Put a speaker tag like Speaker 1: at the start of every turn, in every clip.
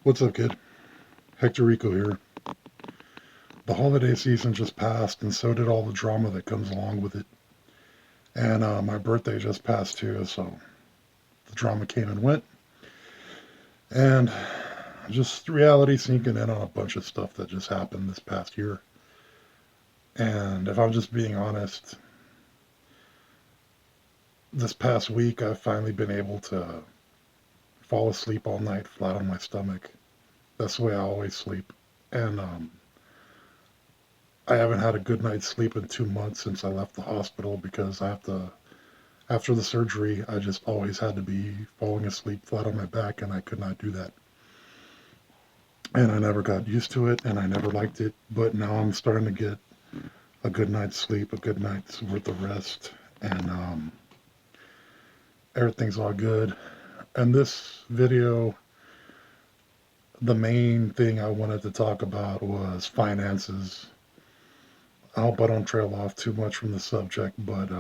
Speaker 1: What's up, kid? Hector Rico here. The holiday season just passed, and so did all the drama that comes along with it. And my birthday just passed too, so the drama came and went. And just reality sinking in on a bunch of stuff that just happened this past year. And if I'm just being honest, this past week I've finally been able to fall asleep all night flat on my stomach. That's the way I always sleep. And I haven't had a good night's sleep in 2 months since I left the hospital because I have to. After the surgery, I just always had to be falling asleep flat on my back, and I could not do that. And I never got used to it, and I never liked it. But now I'm starting to get a good night's sleep, a good night's worth of rest, and everything's all good. And this video, the main thing I wanted to talk about was finances. I hope I don't trail off too much from the subject, but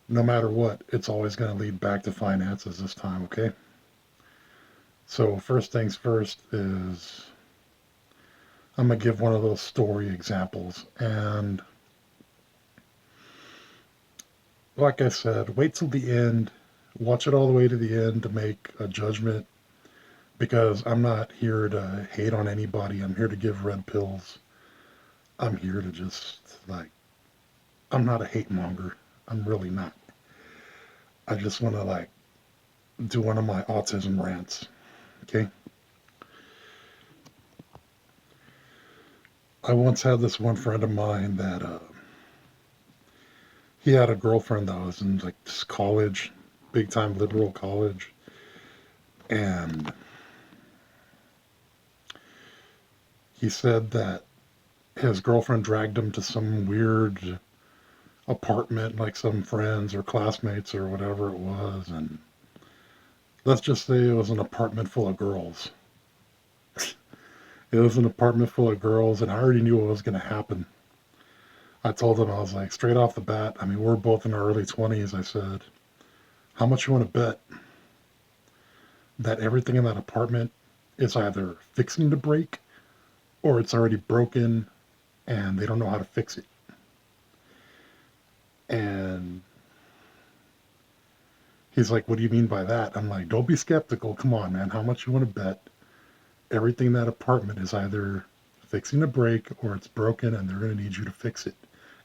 Speaker 1: no matter what, it's always going to lead back to finances this time, okay? So first things first is I'm going to give one of those story examples. And like I said, wait till the end, watch it all the way to the end to make a judgment because I'm not here to hate on anybody. I'm here to give red pills. I'm here to just, I'm not a hate monger. I'm really not. I just want to, do one of my autism rants. Okay? I once had this one friend of mine that he had a girlfriend that was in this college, big time liberal college, and he said that his girlfriend dragged him to some weird apartment, like some friends or classmates or whatever it was, and let's just say it was an apartment full of girls. It was an apartment full of girls, and I already knew what was going to happen. I told him, I was like, straight off the bat, I mean, we're both in our early 20s. I said, how much you want to bet that everything in that apartment is either fixing to break or it's already broken and they don't know how to fix it? And he's like, what do you mean by that? I'm like, don't be skeptical. Come on, man. How much you want to bet everything in that apartment is either fixing to break or it's broken and they're going to need you to fix it?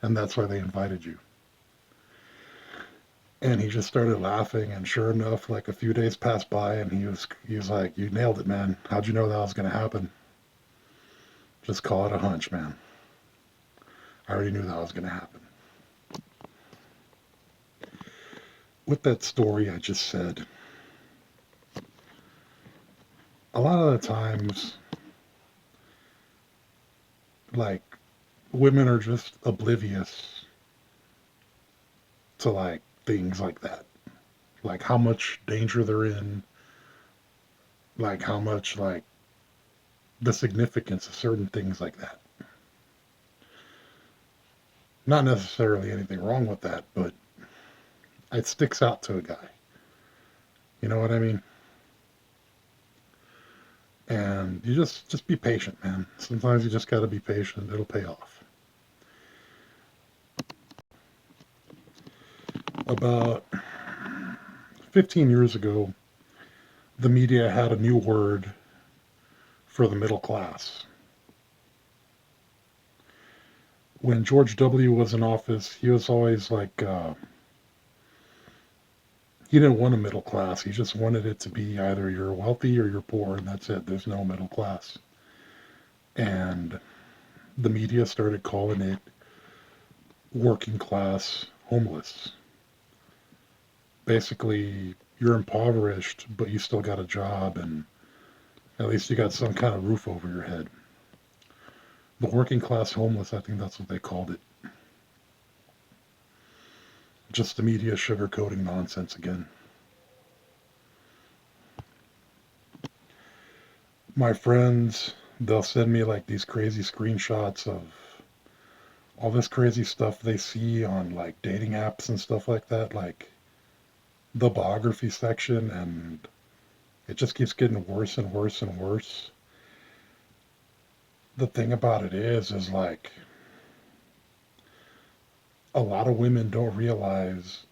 Speaker 1: And that's why they invited you. And he just started laughing, and sure enough, like a few days passed by, and he was like, "You nailed it, man. How'd you know that was going to happen?" Just call it a hunch, man. I already knew that was going to happen. With that story I just said, a lot of the times, like, women are just oblivious to, things like that. Like, how much danger they're in, like, how much, the significance of certain things like that. Not necessarily anything wrong with that, but it sticks out to a guy. You know what I mean? And you just be patient, man. Sometimes you just got to be patient. It'll pay off. About 15 years ago, the media had a new word for the middle class. When George W. was in office, he was always he didn't want a middle class. He just wanted it to be either you're wealthy or you're poor, and that's it. There's no middle class. And the media started calling it working class homeless. Basically, you're impoverished, but you still got a job, and at least you got some kind of roof over your head. The working class homeless, I think that's what they called it. Just the media sugarcoating nonsense again. My friends, they'll send me these crazy screenshots of all this crazy stuff they see on dating apps and stuff like that, like the biography section, and It just keeps getting worse and worse and worse. The thing about it is like a lot of women don't realize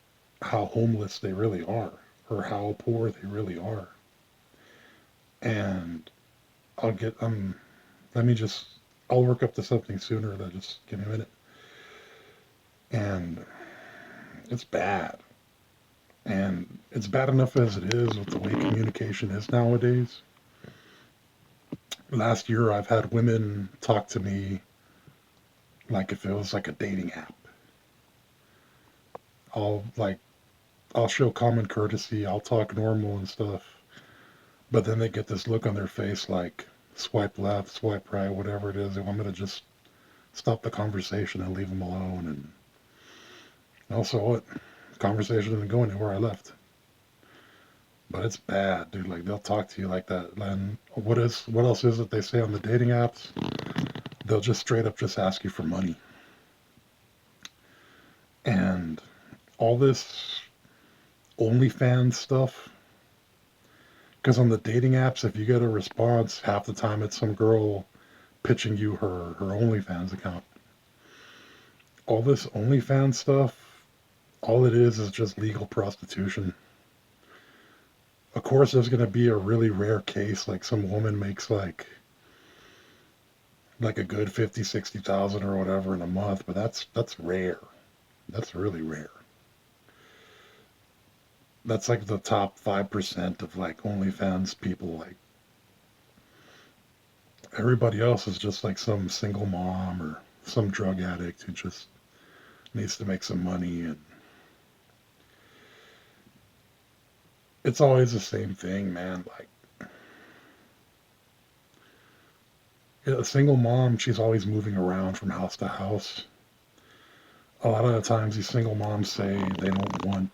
Speaker 1: how homeless they really are or how poor they really are. And I'll get let me just I'll work up to something sooner than just give me a minute. And it's bad. And it's bad enough as it is with the way communication is nowadays. Last year I've had women talk to me like if it was like a dating app. I'll like I'll show common courtesy, I'll talk normal and stuff. But then they get this look on their face like swipe left, swipe right, whatever it is. They want me to just stop the conversation and leave them alone. And also, what? The conversation didn't go anywhere. I left. But it's bad, dude. Like they'll talk to you like that. And what else is it they say on the dating apps? They'll just straight up just ask you for money. And all this OnlyFans stuff. Because on the dating apps, if you get a response, half the time it's some girl pitching you her OnlyFans account. All this OnlyFans stuff, all it is just legal prostitution. Of course, there's going to be a really rare case, like some woman makes like a good 50, 60,000 or whatever in a month, but that's rare. That's really rare. That's like the top 5% of like OnlyFans people. Like everybody else is just like some single mom or some drug addict who just needs to make some money, and it's always the same thing, man. Like a single mom, she's always moving around from house to house. A lot of the times these single moms say they don't want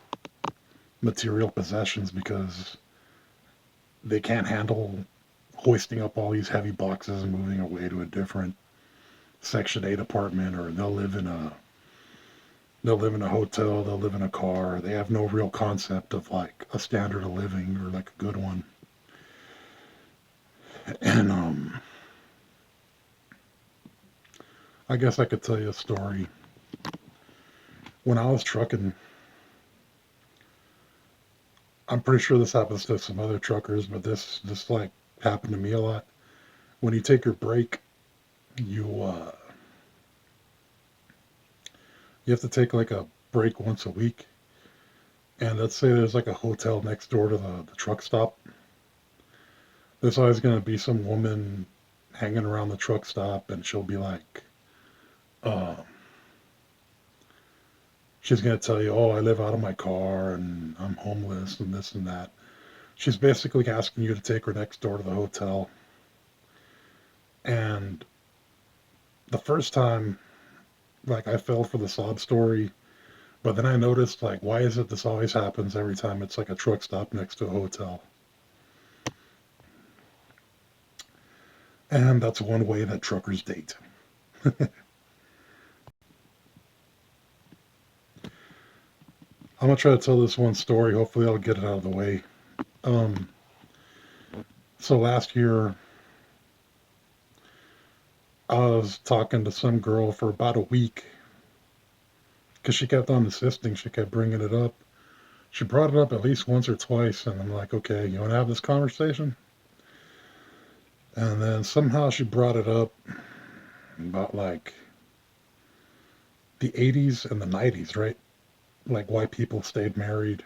Speaker 1: material possessions because they can't handle hoisting up all these heavy boxes and moving away to a different Section 8 apartment, or they'll live in a hotel, they'll live in a car. They have no real concept of like a standard of living or like a good one. And I guess I could tell you a story. When I was trucking, I'm pretty sure this happens to some other truckers, but this like happened to me a lot. When you take your break, you you have to take like a break once a week. And let's say there's like a hotel next door to the truck stop. There's always going to be some woman hanging around the truck stop, and she'll be like, uh, she's going to tell you, oh, I live out of my car and I'm homeless and this and that. She's basically asking you to take her next door to the hotel. And the first time, like, I fell for the sob story, but then I noticed, like, why is it this always happens every time it's like a truck stop next to a hotel? And that's one way that truckers date. I'm gonna try to tell this one story. Hopefully, I'll get it out of the way. Um, so last year, I was talking to some girl for about a week because she kept on insisting. She kept bringing it up. She brought it up at least once or twice, and I'm like, okay, you want to have this conversation? And then somehow she brought it up about like the 80s and the 90s, right? Like why people stayed married.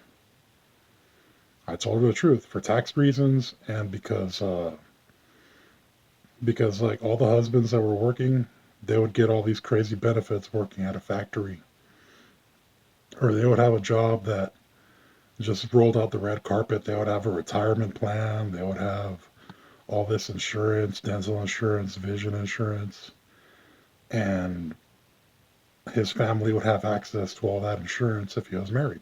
Speaker 1: I told her the truth for tax reasons and because like all the husbands that were working, they would get all these crazy benefits working at a factory, or they would have a job that just rolled out the red carpet. They would have a retirement plan. They would have all this insurance, dental insurance, vision insurance, and his family would have access to all that insurance if he was married.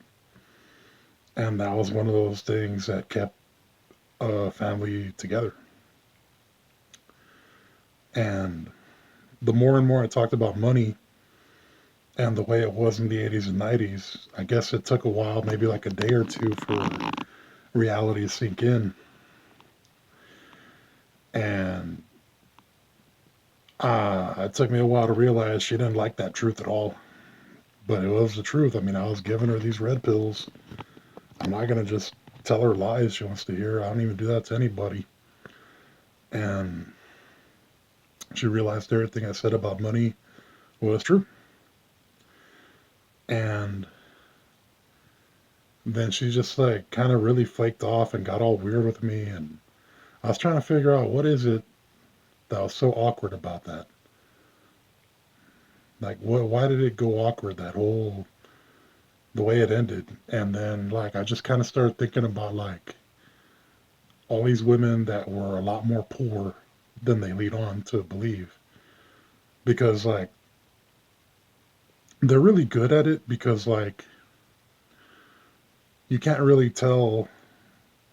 Speaker 1: And that was one of those things that kept a family together. And the more and more I talked about money and the way it was in the 80s and 90s, I guess it took a while, maybe like a day or two, for reality to sink in. It took me a while to realize she didn't like that truth at all, but it was the truth. I mean, I was giving her these red pills. I'm not gonna just tell her lies she wants to hear. I don't even do that to anybody. And she realized everything I said about money was true. And then she just like kind of really flaked off and got all weird with me. And I was trying to figure out what is it that was so awkward about that. Like, what? Why did it go awkward? That whole the way it ended. And then like I just kind of started thinking about like all these women that were a lot more poor than they lead on to believe, because like they're really good at it, because like you can't really tell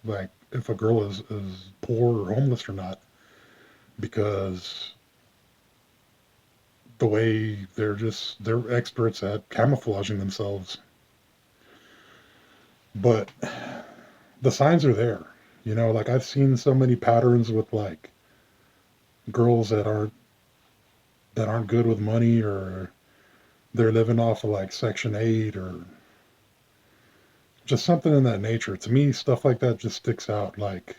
Speaker 1: like if a girl is poor or homeless or not, because the way they're experts at camouflaging themselves. But the signs are there. You know, like I've seen so many patterns with like girls that aren't good with money, or they're living off of like Section 8 or just something in that nature. To me, stuff like that just sticks out. Like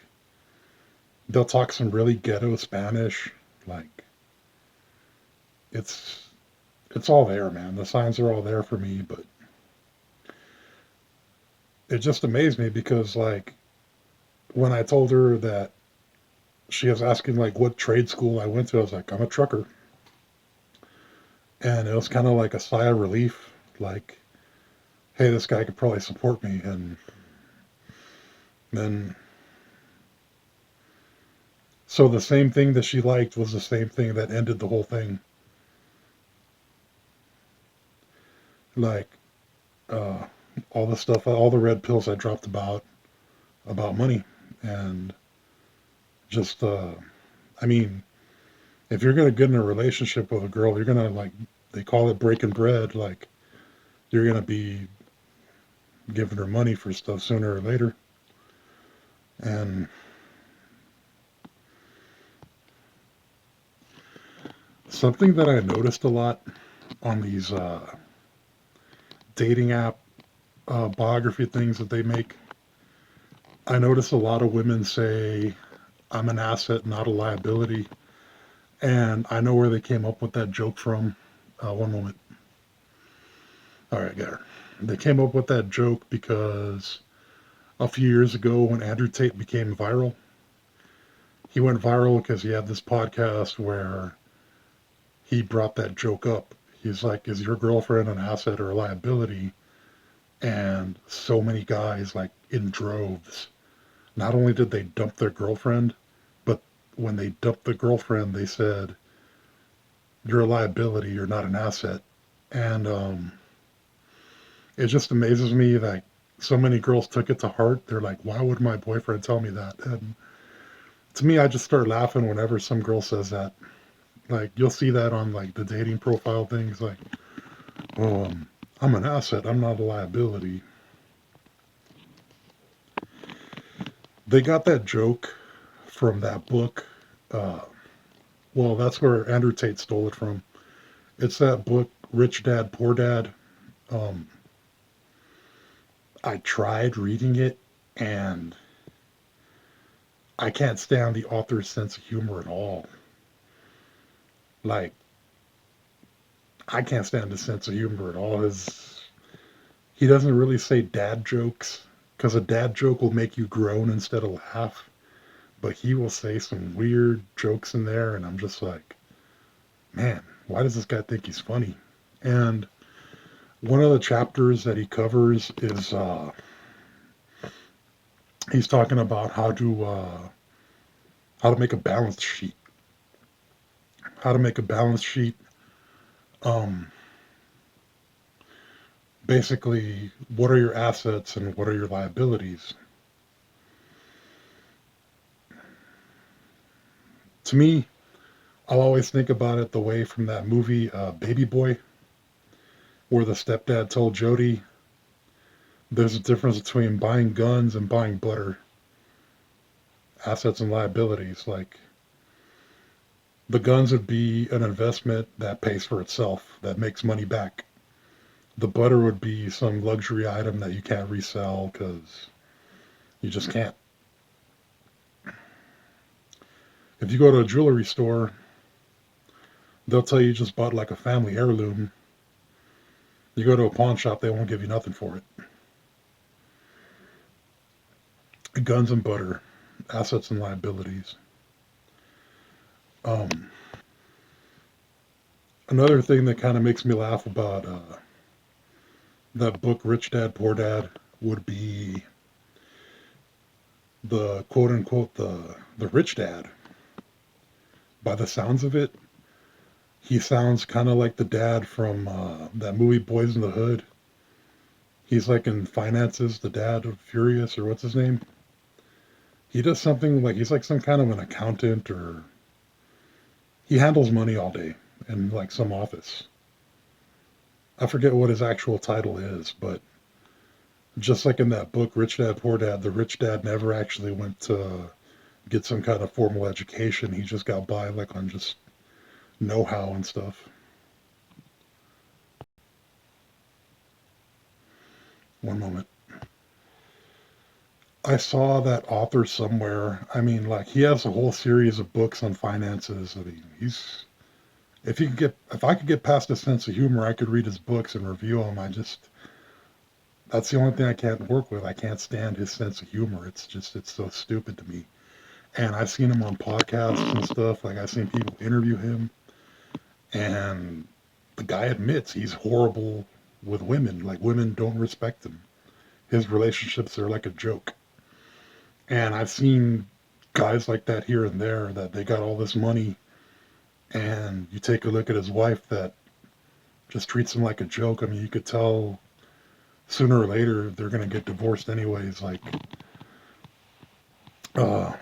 Speaker 1: they'll talk some really ghetto Spanish. Like it's it's all there, man. The signs are all there for me, but it just amazed me because like when I told her that she was asking like what trade school I went to, I was like, I'm a trucker. And it was kind of like a sigh of relief, like, hey, this guy could probably support me. And then, so the same thing that she liked was the same thing that ended the whole thing. Like, uh, all the stuff, all the red pills I dropped about money, and just, I mean, if you're gonna get in a relationship with a girl, you're gonna like, they call it breaking bread. Like, you're gonna be giving her money for stuff sooner or later. And something that I noticed a lot on these dating app biography things that they make, I notice a lot of women say, I'm an asset, not a liability. And I know where they came up with that joke from. One moment. All right, got her. They came up with that joke because a few years ago when Andrew Tate became viral, he went viral because he had this podcast where he brought that joke up. He's like, is your girlfriend an asset or a liability? And so many guys, like in droves, not only did they dump their girlfriend, but when they dumped the girlfriend, they said, you're a liability, you're not an asset. And it just amazes me that so many girls took it to heart. They're like, why would my boyfriend tell me that? And to me, I just start laughing whenever some girl says that. Like, you'll see that on like the dating profile things, like, oh, I'm an asset, I'm not a liability. They got that joke from that book. Uh, well, that's where Andrew Tate stole it from. It's that book, Rich Dad, Poor Dad. Um, I tried reading it, and I can't stand the author's sense of humor at all. Like, I can't stand his sense of humor at all. He doesn't really say dad jokes, because a dad joke will make you groan instead of laugh. But he will say some weird jokes in there, and I'm just like, man, why does this guy think he's funny? And one of the chapters that he covers is he's talking about how to make a balance sheet. How to make a balance sheet. Um, Basically, what are your assets and what are your liabilities? To me, I'll always think about it the way from that movie Baby Boy, where the stepdad told Jody, there's a difference between buying guns and buying butter, assets and liabilities. Like, The guns would be an investment that pays for itself, that makes money back. The butter would be some luxury item that you can't resell because you just can't. If you go to a jewelry store, they'll tell you just bought like a family heirloom. You go to a pawn shop, they won't give you nothing for it. Guns and butter, assets and liabilities. Um, Another thing that kind of makes me laugh about that book, Rich Dad Poor Dad, would be the quote unquote the rich dad. By the sounds of it, he sounds kind of like the dad from that movie Boys in the Hood. He's like in finances, the dad of Furious, or what's his name? He does something like he's like some kind of an accountant, or he handles money all day in like some office. I forget what his actual title is, but just like in that book, Rich Dad Poor Dad, the rich dad never actually went to get some kind of formal education. He just got by like on just know-how and stuff. One moment. I saw that author somewhere. I mean, like he has a whole series of books on finances. I mean, he's if I could get past his sense of humor, I could read his books and review them. I just that's the only thing I can't work with. I can't stand his sense of humor. It's so stupid to me. And I've seen him on podcasts and stuff. Like I've seen people interview him, and the guy admits he's horrible with women. Like women don't respect him. His relationships are like a joke. And I've seen guys like that here and there that they got all this money, and you take a look at his wife that just treats him like a joke. I mean, you could tell sooner or later they're going to get divorced anyways. Like uh,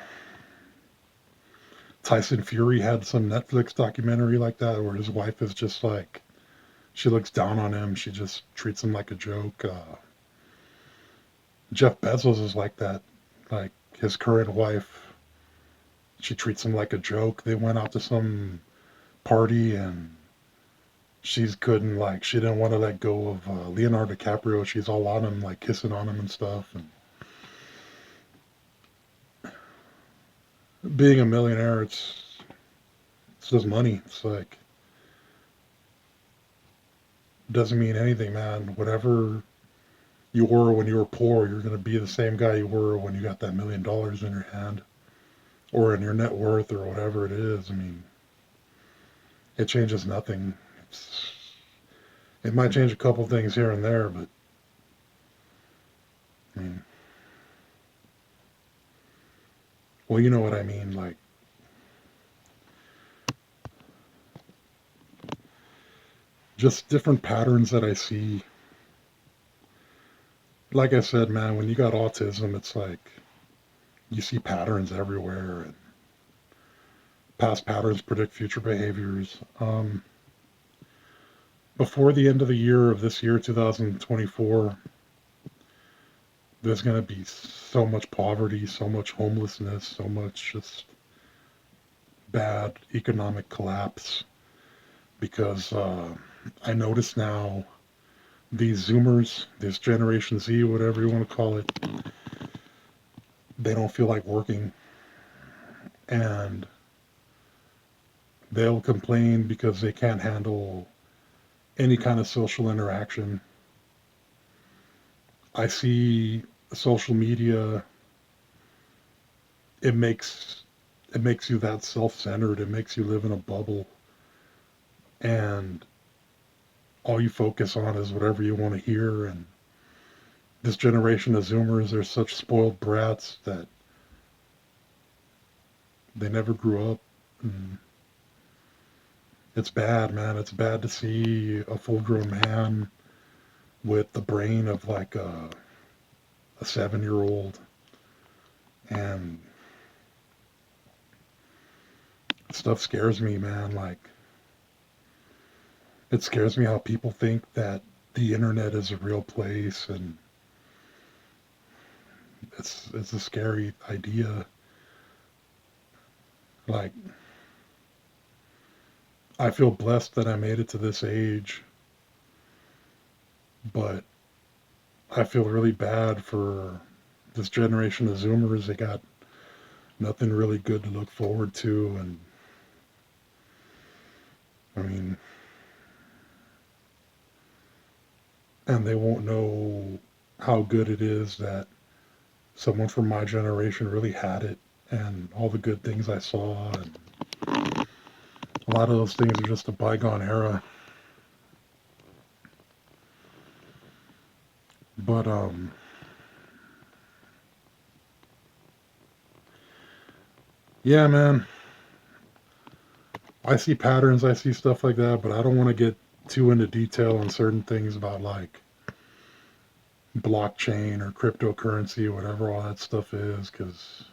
Speaker 1: Tyson Fury had some Netflix documentary like that where his wife is just like, she looks down on him. She just treats him like a joke. Jeff Bezos is like that. Like his current wife, she treats him like a joke. They went out to some party and she didn't want to let go of Leonardo DiCaprio. She's all on him, like kissing on him and stuff. And being a millionaire, it's just money. It's like doesn't mean anything, man. Whatever you were when you were poor, you're gonna be the same guy you were when you got that $1 million in your hand or in your net worth or whatever it is. I mean, it changes nothing. It's, it might change a couple things here and there, but I mean, well, you know what I mean. Like just different patterns that I see. Like I said, man, when you got autism, it's like you see patterns everywhere, and past patterns predict future behaviors. Before the end of the year of this year, 2024, there's going to be so much poverty, so much homelessness, so much just bad economic collapse because I notice now these Zoomers, this Generation Z, whatever you want to call it, they don't feel like working and they'll complain because they can't handle any kind of social interaction. I see social media, it makes it makes you that self-centered. It makes you live in a bubble and all you focus on is whatever you want to hear. And this generation of Zoomers, they're such spoiled brats that they never grew up. And it's bad, man. It's bad to see a full-grown man with the brain of like a 7-year-old. And stuff scares me, man. Like, it scares me how people think that the internet is a real place, and it's a scary idea. Like, I feel blessed that I made it to this age, but I feel really bad for this generation of Zoomers. They got nothing really good to look forward to, and I mean, and they won't know how good it is that someone from my generation really had it, and all the good things I saw, and a lot of those things are just a bygone era. But yeah, man, I see patterns, I see stuff like that, but I don't want to get too into detail on certain things about like blockchain or cryptocurrency or whatever all that stuff is, because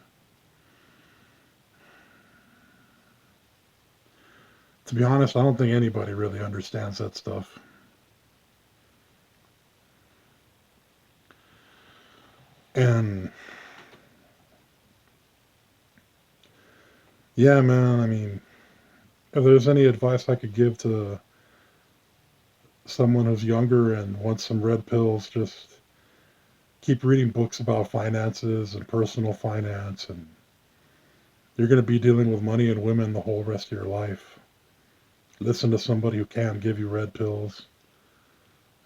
Speaker 1: to be honest, I don't think anybody really understands that stuff. And yeah, man, I mean, if there's any advice I could give to someone who's younger and wants some red pills, just keep reading books about finances and personal finance, and you're going to be dealing with money and women the whole rest of your life. Listen to somebody who can give you red pills,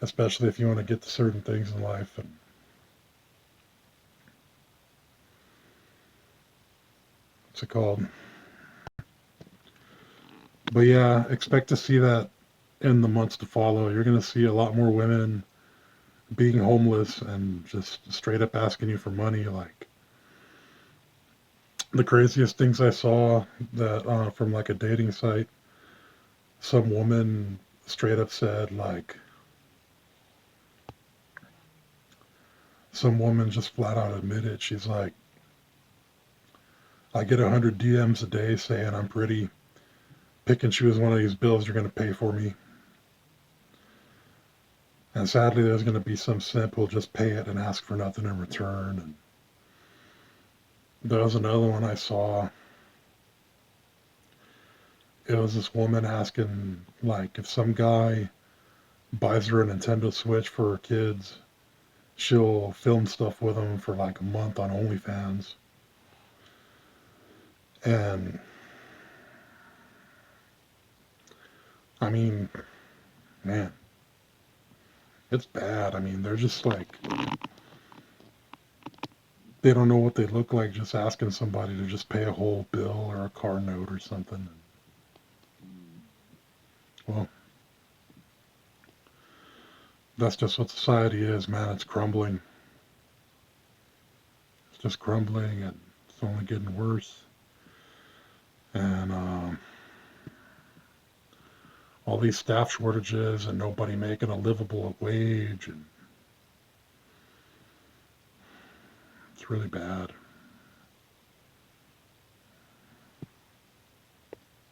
Speaker 1: especially if you want to get to certain things in life. And what's it called? But yeah, expect to see that in the months to follow. You're going to see a lot more women being homeless and just straight up asking you for money. Like the craziest things I saw that from like a dating site, some woman straight up said like, some woman just flat out admitted, she's like, I get 100 DMs a day saying I'm pretty. Pick and choose one of these bills you're going to pay for me. And sadly, there's going to be some simp who'll just pay it and ask for nothing in return. And there was another one I saw. It was this woman asking, like, if some guy buys her a Nintendo Switch for her kids, she'll film stuff with him for like a month on OnlyFans. And I mean, man, it's bad. I mean, they're just like, they don't know what they look like, just asking somebody to just pay a whole bill or a car note or something. Well, that's just what society is, man. It's crumbling. It's just crumbling, and it's only getting worse. And all these staff shortages and nobody making a livable wage, and it's really bad.